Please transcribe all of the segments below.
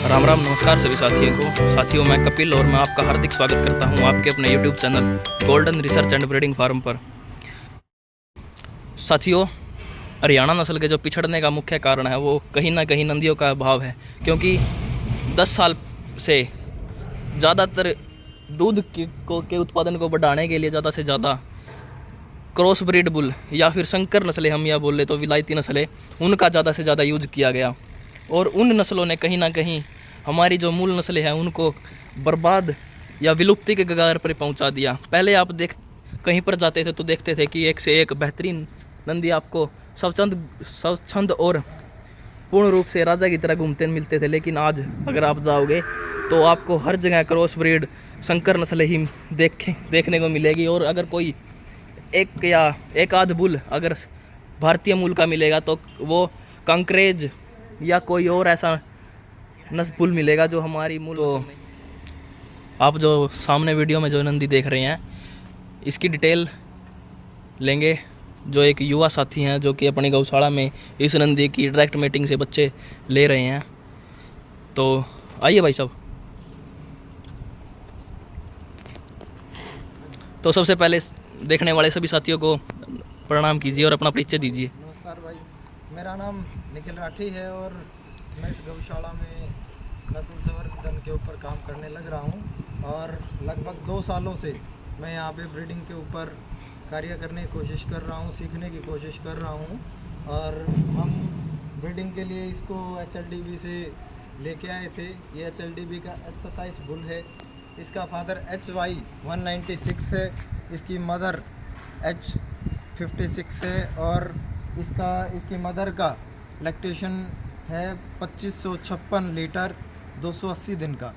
राम राम, नमस्कार सभी साथियों मैं कपिल और मैं आपका हार्दिक स्वागत करता हूं आपके अपने YouTube channel golden research and breeding farm पर। साथियों, हरियाणा नस्ल के जो पिछड़ने का मुख्य कारण है वो कहीं ना कहीं नंदियों का अभाव है, क्योंकि 10 साल से ज़्यादातर दूध के उत्पादन को बढ़ाने के लिए ज़्यादा से ज़्यादा क्रॉस ब्रीड बुल या फिर संकर नस्लें, हम या बोले तो विलायती नस्लें, उनका ज़्यादा से ज़्यादा यूज किया गया और उन नस्लों ने कहीं ना कहीं हमारी जो मूल नस्लें हैं उनको बर्बाद या विलुप्ति के कगार पर पहुंचा दिया। पहले आप कहीं पर जाते थे तो देखते थे कि एक से एक बेहतरीन नंदी आपको स्वच्छंद और पूर्ण रूप से राजा की तरह घूमते मिलते थे, लेकिन आज अगर आप जाओगे तो आपको हर जगह क्रॉस ब्रीड संकर नस्लें ही देखने को मिलेगी। और अगर कोई एक या एक आध बुल अगर भारतीय मूल का मिलेगा तो वो कंकरेज या कोई और ऐसा नस्ल मिलेगा जो हमारी मूल। तो आप जो सामने वीडियो में जो नंदी देख रहे हैं इसकी डिटेल लेंगे, जो एक युवा साथी हैं जो कि अपनी गौशाला में इस नंदी की डायरेक्ट मीटिंग से बच्चे ले रहे हैं। तो आइए भाई साहब। तो सबसे पहले देखने वाले सभी साथियों को प्रणाम कीजिए और अपना परिचय दीजिए। नमस्कार भाई, मेरा नाम निखिल राठी है और मैं इस गौशाला में नस्ल संवर्धन के ऊपर काम करने लग रहा हूँ और लगभग 2 सालों से मैं यहाँ पे ब्रीडिंग के ऊपर कार्य करने की कोशिश कर रहा हूँ, सीखने की कोशिश कर रहा हूँ। और हम ब्रीडिंग के लिए इसको HLDB से लेके आए थे। ये HLDB का H27 बुल है। इसका फादर HY 196 है, इसकी मदर H56 है और इसकी मदर का लैक्टेशन है 2556 लीटर 280 दिन का।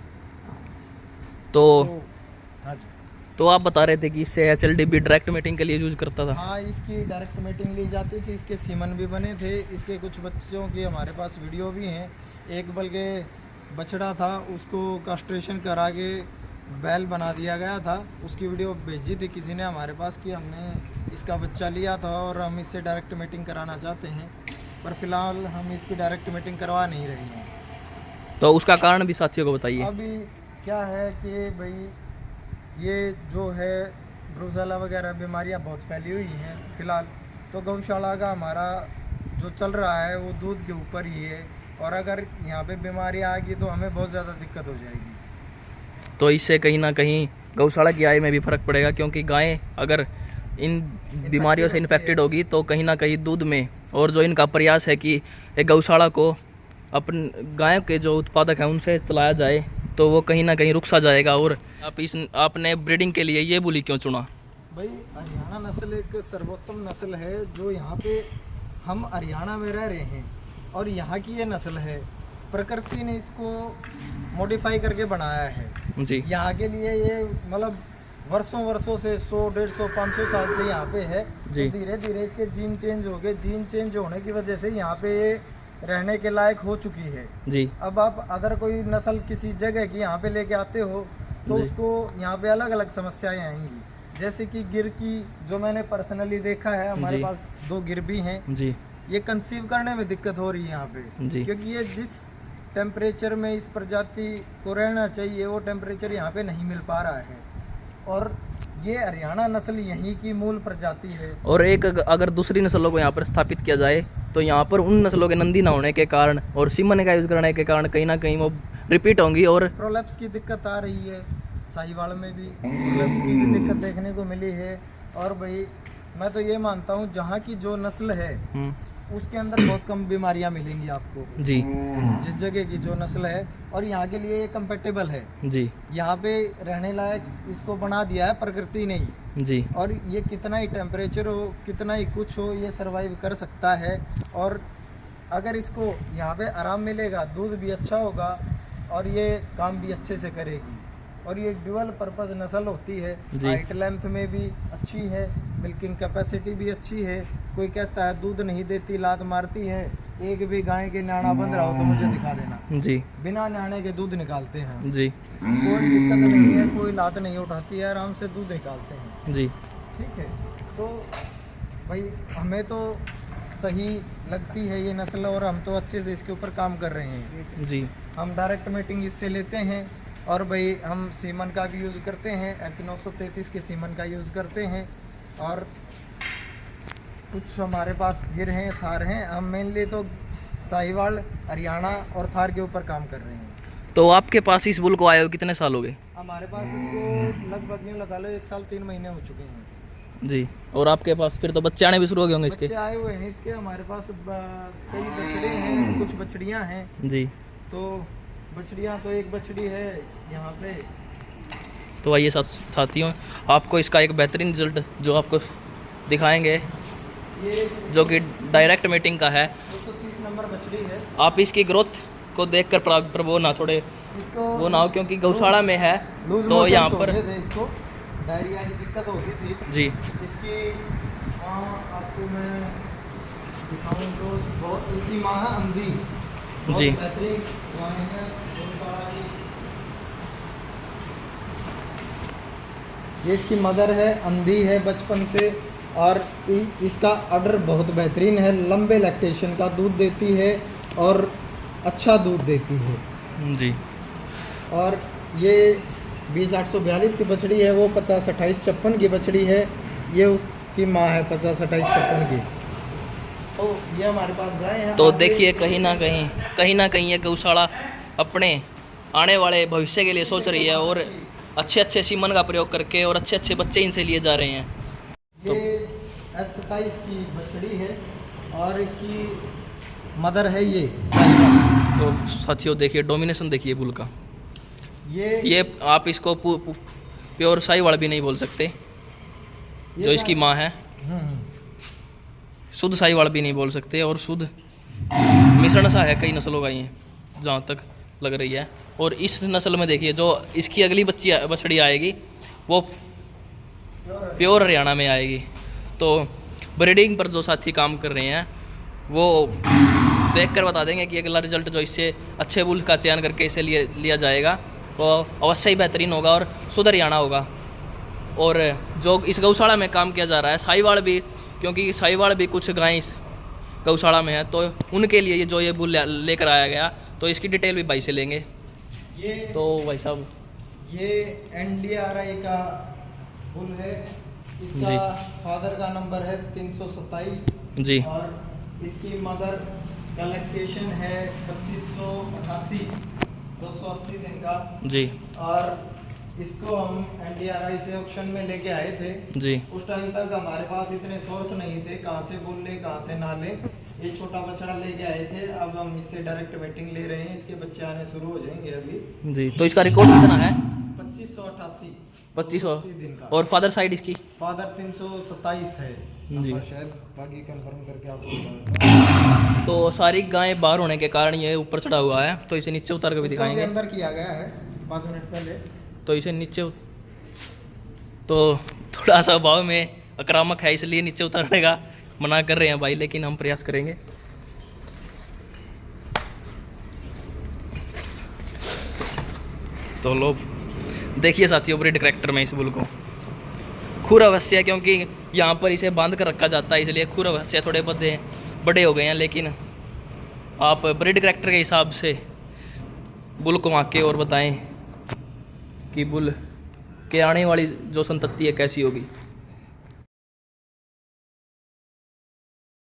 तो हाँ जी, तो आप बता रहे थे कि इससे HLDB डायरेक्ट मीटिंग के लिए यूज करता था। हाँ, इसकी डायरेक्ट मीटिंग ली जाती थी। इसके सीमन भी बने थे। इसके कुछ बच्चों की हमारे पास वीडियो भी हैं। एक बल्कि बछड़ा था, उसको कास्ट्रेशन करा के बैल बना दिया गया था। उसकी वीडियो भेजी थी किसी ने हमारे पास कि हमने इसका बच्चा लिया था और हम इससे डायरेक्ट मीटिंग कराना चाहते हैं, पर फिलहाल हम इसकी डायरेक्ट मीटिंग करवा नहीं रहे हैं। तो उसका कारण भी साथियों को बताइए। अभी क्या है कि भाई ये जो है ब्रूसेला वगैरह बीमारियां बहुत फैली हुई हैं फिलहाल। तो गौशाला का हमारा जो चल रहा है वो दूध के ऊपर ही है और अगर यहाँ पे बीमारी आ गई तो हमें बहुत ज़्यादा दिक्कत हो जाएगी। तो इससे कहीं ना कहीं गौशाला की आय में भी फर्क पड़ेगा, क्योंकि गायें अगर इन बीमारियों से इन्फेक्टेड होगी तो कहीं ना कहीं दूध में, और जो इनका प्रयास है कि एक गौशाला को अपन गाय के जो उत्पादक हैं उनसे चलाया जाए, तो वो कहीं ना कहीं रुक सा जाएगा। और आपने ब्रीडिंग के लिए ये बुली क्यों चुना? भाई हरियाणा नस्ल एक सर्वोत्तम नस्ल है जो यहाँ पे हम हरियाणा में रह रहे हैं और यहाँ की ये नस्ल है। प्रकृति ने इसको मॉडिफाई करके बनाया है जी। यहाँ के लिए। ये मतलब वर्षों से 100, 150, 500 साल से यहाँ पे है जी। तो धीरे धीरे इसके जीन चेंज हो गए। जीन चेंज होने की वजह से यहाँ पे ये रहने के लायक हो चुकी है जी। अब आप अगर कोई नस्ल किसी जगह की यहाँ पे लेके आते हो तो उसको यहाँ पे अलग अलग समस्याएं आएंगी। जैसे कि गिर की, जो मैंने पर्सनली देखा है, हमारे पास 2 गिर भी हैं जी। ये कंसीव करने में दिक्कत हो रही है यहाँ पे जी, क्योंकि ये जिस टेम्परेचर में इस प्रजाति को रहना चाहिए वो टेम्परेचर यहाँ पे नहीं मिल पा रहा है। और ये हरियाणा नस्ल यहीं की मूल प्रजाति है। और एक अगर दूसरी नस्लों को यहाँ पर स्थापित किया जाए तो यहाँ पर उन नस्लों के नंदी ना होने के कारण और सीमन का यूज करने के कारण कहीं ना कहीं वो रिपीट होंगी और प्रोलैप्स की दिक्कत आ रही है। साहिवाल में भी प्रोलैप्स की दिक्कत देखने को मिली है। और भाई मैं तो ये मानता हूँ जहाँ की जो नस्ल है उसके अंदर बहुत कम बीमारियां मिलेंगी आपको जी, जिस जगह की जो नस्ल है। और यहाँ के लिए ये कंपेटेबल है जी। यहाँ पे रहने लायक इसको बना दिया है प्रकृति ने ही जी। और ये कितना ही टेम्परेचर हो, कितना ही कुछ हो, ये सरवाइव कर सकता है। और अगर इसको यहाँ पे आराम मिलेगा, दूध भी अच्छा होगा और ये काम भी अच्छे से करेगी। और ये ड्यूअल पर्पस नस्ल होती है। हाइट लेंथ में भी अच्छी है, मिल्किंग कैपेसिटी भी अच्छी है। कोई कहता है दूध नहीं देती, लात मारती है। एक भी गाय के नाना बंद रहा हो तो मुझे दिखा देना जी। बिना नाने के दूध निकालते हैं जी। कोई दिक्कत नहीं है, कोई लात नहीं उठाती है, आराम से दूध निकालते हैं जी। ठीक है, तो भाई हमें तो सही लगती है ये नस्ल और हम तो अच्छे से इसके ऊपर काम कर रहे हैं जी। हम डायरेक्ट मीटिंग इससे लेते हैं और भाई हम सीमन का भी यूज़ करते हैं, H933 के सीमन का यूज़ करते हैं और कुछ हमारे पास गिर हैं, थार हैं। हम मेनली तो साहिवाल, हरियाणा और थार के ऊपर काम कर रहे हैं। तो आपके पास इस बुल को आए हो कितने साल हो गए? हमारे पास इसको लगभग यूँ लगा लो 1 साल 3 महीने हो चुके हैं जी। और आपके पास फिर तो बच्चे आने भी शुरू हो गए होंगे इसके? बच्चे आए हुए हैं इसके। हमारे पास कई बछड़े हैं, कुछ बछड़ियाँ हैं। जी। तो बछड़ियाँ तो एक बछड़ी है यहाँ पे। तो आइए साथियों, आपको इसका एक बेहतरीन रिजल्ट जो आपको दिखाएंगे, ये जो कि डायरेक्ट मीटिंग का है। 230 नंबर बछड़ी है। आप इसकी ग्रोथ को देखकर प्रभु ना थोड़े इसको वो ना हो, क्योंकि गौशाला में है लूज तो यहाँ मोशंस हो पर गए थे, इसको डायरिया की दिक्कत होती थी जी। इसकी। आपको मैं दिखाऊं तो बहुत, इसकी माँ है अंधी, बहुत जी। बेहतरीन माँ है गौशाला की। ये इसकी मदर है, अंधी है बचपन से और इसका अडर बहुत बेहतरीन है, लंबे लैक्टेशन का दूध देती है और अच्छा दूध देती है जी। और ये 20-842 की बछड़ी है, वो 50-28-56 की बछड़ी है। ये उसकी माँ है 50-28-56 की। तो ये हमारे पास गाय है। तो देखिए कहीं ना कहीं ये गौशाला अपने आने वाले भविष्य के लिए सोच रही है और अच्छे सीमन का प्रयोग करके और अच्छे बच्चे इनसे लिए जा रहे हैं। ये H27 की बछड़ी है और इसकी मदर है ये साहिवाल। तो साथियों देखिए डोमिनेशन देखिए बुल का। ये आप इसको प्योर साहिवाल भी नहीं बोल सकते, जो इसकी माँ है। शुद्ध साहिवाल भी नहीं बोल सकते और शुद्ध मिश्रण सा है कई नस्लों का ये, जहाँ तक लग रही है। और इस नस्ल में देखिए जो इसकी अगली बछड़ी आएगी वो प्योर हरियाणा में आएगी। तो ब्रीडिंग पर जो साथी काम कर रहे हैं वो देख कर बता देंगे कि अगला रिजल्ट जो इससे अच्छे बुल का चयन करके इसे लिया जाएगा वो अवश्य ही बेहतरीन होगा और शुद्ध हरियाणा होगा। और जो इस गौशाला में काम किया जा रहा है साहिवाल भी, क्योंकि साहिवाल भी कुछ गायें इस गौशाला में है, तो उनके लिए जो ये बुल लेकर आया गया, तो इसकी डिटेल भी भाई से लेंगे। ये तो भाई साहब ये NDRI का बुल है। इसका फादर का नंबर है 327 जी। और इसकी मदर का लैक्टेशन है 2588, 280 दिन का जी। और इसको हम NDRI से ऑक्शन में लेके आए थे जी। उस टाइम तक हमारे पास इतने सोर्स नहीं थे, कहाँ से बुल ले कहाँ से ना ले। ये छोटा बछड़ा लेके आए थे, अब हम इससे डायरेक्ट वेटिंग ले रहे हैं। इसके बच्चे आने शुरू हो जाएंगे अभी जी। तो इसका रिकॉर्ड कितना है? 2588, 2500 दिन का। और फादर साइड इसकी फादर 327 है जी। नंबर, शायद बाकी कंफर्म करके आपको बताऊंगा। तो सारी गायें बाहर होने के कारण ये ऊपर चढ़ा हुआ है, तो इसे नीचे उतार कर भी इसको अभी दिखाएंगे। अंदर किया गया है 5 मिनट पहले। तो इसे नीचे तो थोड़ा सा भाव में आक्रामक है, इसलिए नीचे उतारने का मना कर रहे हैं भाई, लेकिन हम प्रयास करेंगे। तो लो देखिए साथियों ब्रीड करैक्टर में इस बुल को खुर अवश्य है, क्योंकि यहाँ पर इसे बांध कर रखा जाता है, इसलिए खुर अवश्य थोड़े बड़े हो गए हैं। लेकिन आप ब्रीड करैक्टर के हिसाब से बुल को आके और बताएं कि बुल के आने वाली जो संतति है कैसी होगी।